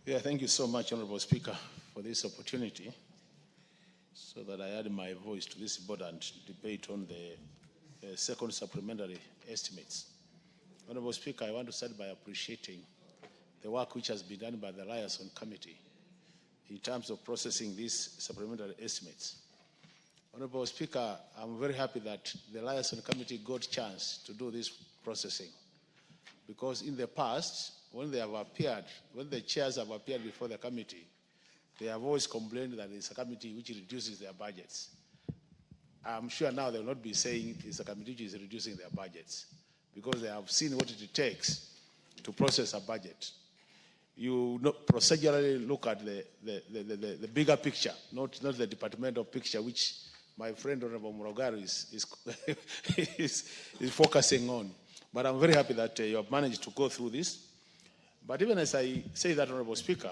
Yeah, thank you so much, Honorable Speaker, for this opportunity so that I add my voice to this important debate on the second supplementary estimates. Honorable Speaker, I want to start by appreciating the work which has been done by the Liaison Committee in terms of processing these supplementary estimates. Honorable Speaker, I'm very happy that the Liaison Committee got a chance to do this processing, because in the past, when they have appeared, when the chairs have appeared before the committee, they have always complained that it's a committee which reduces their budgets. I'm sure now they will not be saying it's a committee which is reducing their budgets, because they have seen what it takes to process a budget. You procedurally look at the bigger picture, not the departmental picture, which my friend Honorable Murogari is focusing on. But I'm very happy that you have managed to go through this. But even as I say that, Honorable Speaker,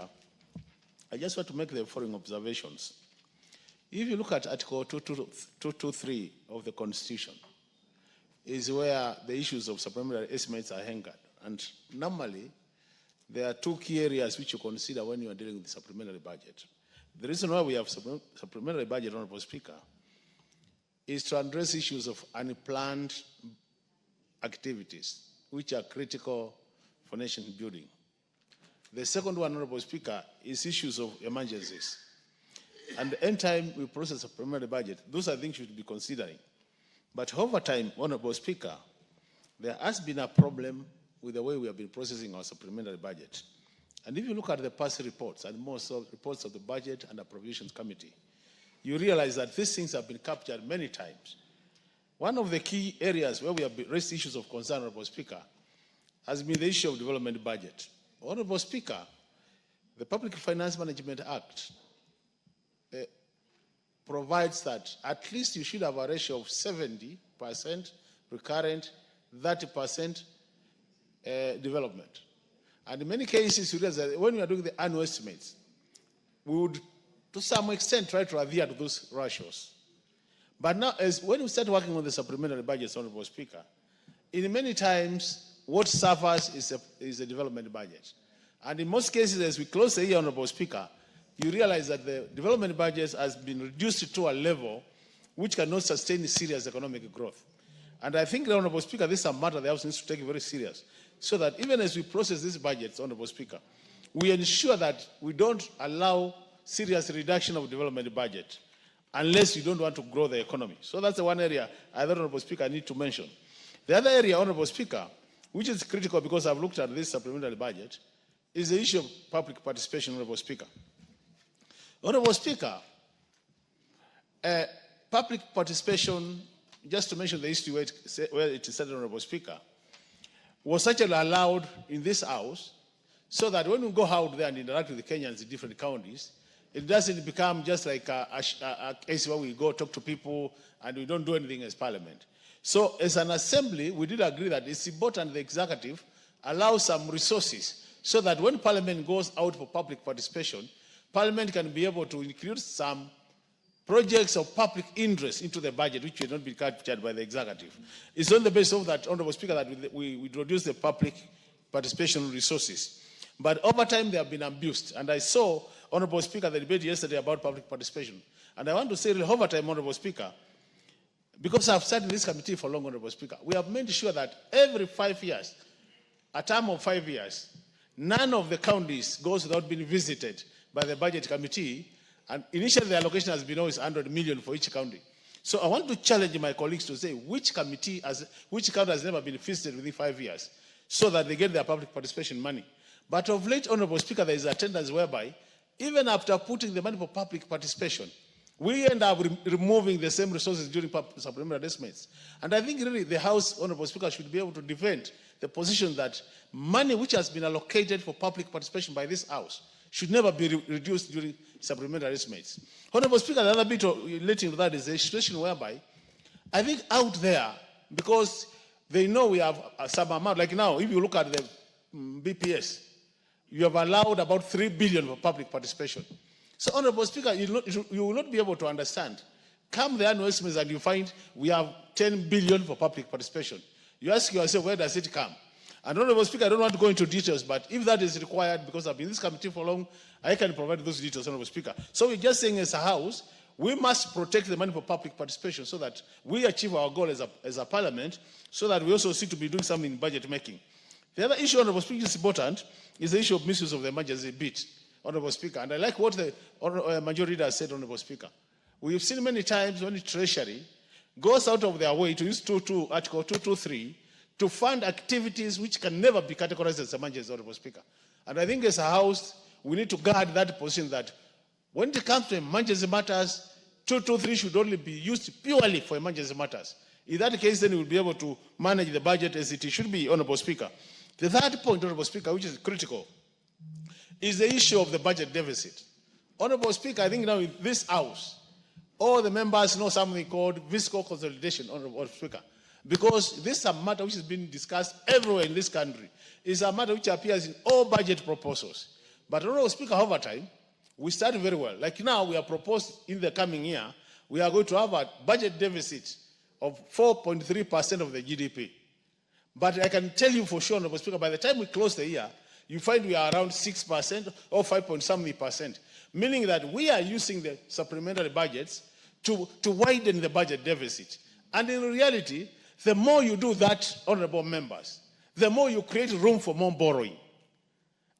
I just want to make the following observations. If you look at Article 223 of the Constitution, is where the issues of supplementary estimates are anchored. And normally, there are two key areas which you consider when you are dealing with the supplementary budget. The reason why we have supplementary budget, Honorable Speaker, is to address issues of unplanned activities which are critical for nation building. The second one, Honorable Speaker, is issues of emergencies. And anytime we process a supplementary budget, those are things you should be considering. But over time, Honorable Speaker, there has been a problem with the way we have been processing our supplementary budget. And if you look at the past reports, and most of reports of the Budget and Appropriations Committee, you realize that these things have been captured many times. One of the key areas where we have raised issues of concern, Honorable Speaker, has been the issue of development budget. Honorable Speaker, the Public Finance Management Act provides that at least you should have a ratio of 70% recurrent, 30% development. And in many cases, you realize that when we are doing the annual estimates, we would, to some extent, try to adhere to those ratios. But now, when we start working on the supplementary budgets, Honorable Speaker, in many times, what suffers is a development budget. And in most cases, as we close the year, Honorable Speaker, you realize that the development budget has been reduced to a level which cannot sustain serious economic growth. And I think, Honorable Speaker, this is a matter the House needs to take very serious, so that even as we process these budgets, Honorable Speaker, we ensure that we don't allow serious reduction of development budget unless you don't want to grow the economy. So that's the one area I thought, Honorable Speaker, I need to mention. The other area, Honorable Speaker, which is critical because I've looked at this supplementary budget, is the issue of public participation, Honorable Speaker. Honorable Speaker, public participation, just to mention the history where it is said, Honorable Speaker, was actually allowed in this House so that when we go out there and interact with the Kenyans in different counties, it doesn't become just like a case where we go talk to people and we don't do anything as Parliament. So as an assembly, we did agree that it's important the executive allows some resources so that when Parliament goes out for public participation, Parliament can be able to include some projects of public interest into the budget, which will not be captured by the executive. It's on the basis of that, Honorable Speaker, that we introduce the public participation resources. But over time, they have been abused. And I saw, Honorable Speaker, the debate yesterday about public participation. And I want to say, over time, Honorable Speaker, because I've sat in this committee for long, Honorable Speaker, we have made sure that every 5 years, a term of 5 years, none of the counties goes without being visited by the Budget Committee. And initially, the allocation has been always 100 million for each county. So I want to challenge my colleagues to say which county has never been visited within 5 years so that they get their public participation money. But of late, Honorable Speaker, there is a tendency whereby even after putting the money for public participation, we end up removing the same resources during supplementary estimates. And I think really the House, Honorable Speaker, should be able to defend the position that money which has been allocated for public participation by this House should never be reduced during supplementary estimates. Honorable Speaker, the other bit relating to that is a situation whereby I think out there, because they know we have some amount, like now, if you look at the BPS, you have allowed about 3 billion for public participation. So, Honorable Speaker, you will not be able to understand. Come the annual estimates and you find we have 10 billion for public participation. You ask yourself, where does it come? And Honorable Speaker, I don't want to go into details, but if that is required, because I've been in this committee for long, I can provide those details, Honorable Speaker. So we're just saying as a House, we must protect the money for public participation so that we achieve our goal as a parliament, so that we also seek to be doing something in budget making. The other issue, Honorable Speaker, is important, is the issue of misuse of the emergency bit, Honorable Speaker. And I like what the majority leader said, Honorable Speaker. We've seen many times when the Treasury goes out of their way to use Article 223 to fund activities which can never be categorized as emergency, Honorable Speaker. And I think as a House, we need to guard that position that when it comes to emergency matters, 223 should only be used purely for emergency matters. In that case, then we'll be able to manage the budget as it should be, Honorable Speaker. The third point, Honorable Speaker, which is critical, is the issue of the budget deficit. Honorable Speaker, I think now in this House, all the members know something called fiscal consolidation, Honorable Speaker, because this is a matter which has been discussed everywhere in this country. It's a matter which appears in all budget proposals. But Honorable Speaker, over time, we started very well. Like now, we are proposed in the coming year, we are going to have a budget deficit of 4.3% of the GDP. But I can tell you for sure, Honorable Speaker, by the time we close the year, you find we are around 6% or 5.something%, meaning that we are using the supplementary budgets to widen the budget deficit. And in reality, the more you do that, honorable members, the more you create room for more borrowing.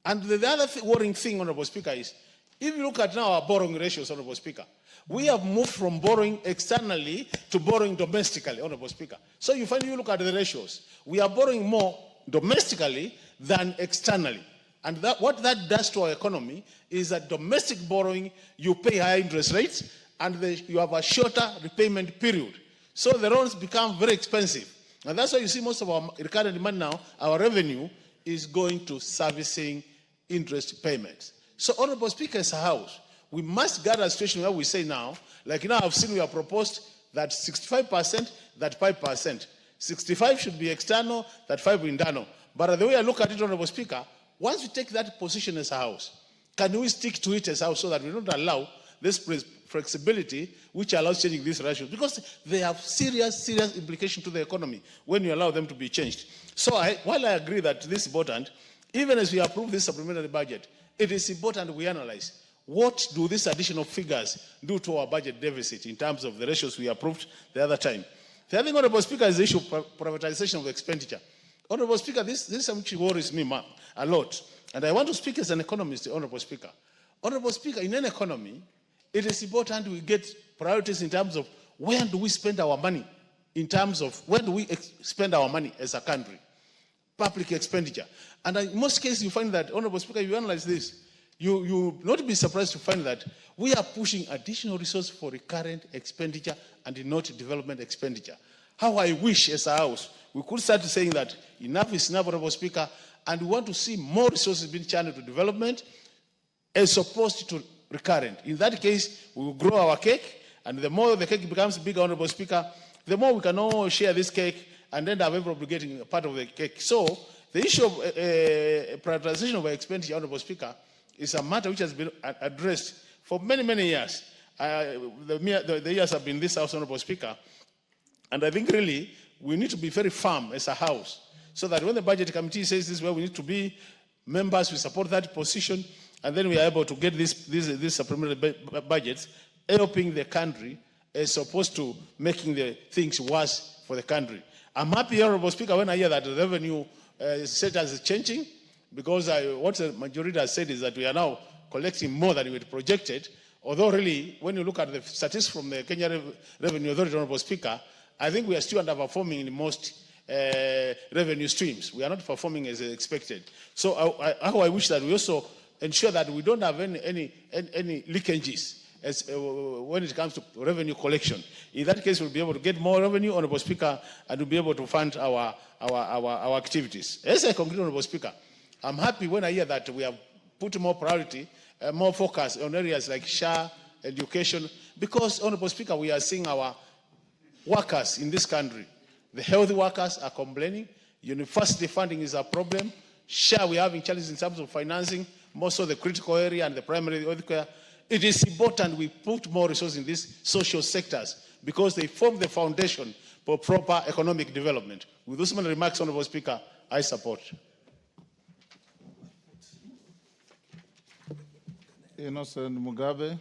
And the other worrying thing, Honorable Speaker, is if you look at now our borrowing ratios, Honorable Speaker, we have moved from borrowing externally to borrowing domestically, Honorable Speaker. So you find, you look at the ratios, we are borrowing more domestically than externally. And what that does to our economy is that domestic borrowing, you pay higher interest rates, and you have a shorter repayment period. So the loans become very expensive. And that's why you see most of our recurrent demand now, our revenue is going to servicing interest payments. So, Honorable Speaker, as a House, we must guard a situation where we say now, like now I've seen we have proposed that 65%, that 5%. 65 should be external, that 5 internal. But the way I look at it, Honorable Speaker, once we take that position as a House, can we stick to it as a House so that we don't allow this flexibility which allows changing these ratios? Because they have serious implications to the economy when you allow them to be changed. So while I agree that this is important, even as we approve this supplementary budget, it is important we analyze what do these additional figures do to our budget deficit in terms of the ratios we approved the other time. The other thing, Honorable Speaker, is the issue of privatization of expenditure. Honorable Speaker, this is something which worries me a lot. And I want to speak as an economist, Honorable Speaker. Honorable Speaker, in an economy, it is important we get priorities in terms of where do we spend our money, in terms of where do we spend our money as a country, public expenditure. And in most cases, you find that, Honorable Speaker, you analyze this, you will not be surprised to find that we are pushing additional resources for recurrent expenditure and not development expenditure. How I wish as a House we could start saying that enough is enough, Honorable Speaker, and we want to see more resources being channeled to development as opposed to recurrent. In that case, we will grow our cake, and the more the cake becomes bigger, Honorable Speaker, the more we can all share this cake and end up everybody getting a part of the cake. So the issue of prioritization of expenditure, Honorable Speaker, is a matter which has been addressed for many years. The years have been in this House, Honorable Speaker, and I think really we need to be very firm as a House so that when the Budget Committee says this is where we need to be, members will support that position, and then we are able to get these supplementary budgets helping the country as opposed to making the things worse for the country. I'm happy, Honorable Speaker, when I hear that the revenue status is changing, because what the majority has said is that we are now collecting more than we had projected, although really, when you look at the statistics from the Kenya Revenue Authority, Honorable Speaker, I think we are still underperforming in most revenue streams. We are not performing as expected. So how I wish that we also ensure that we don't have any leakages when it comes to revenue collection. In that case, we'll be able to get more revenue, Honorable Speaker, and we'll be able to fund our activities. As I conclude, Honorable Speaker, I'm happy when I hear that we have put more priority, more focus on areas like SHA, education, because, Honorable Speaker, we are seeing our workers in this country. The health workers are complaining. University funding is a problem. SHA, we are having challenges in terms of financing, more so the critical area and the primary health care. It is important we put more resources in these social sectors because they form the foundation for proper economic development. With those many remarks, Honorable Speaker, I support. Innocent Mugabe.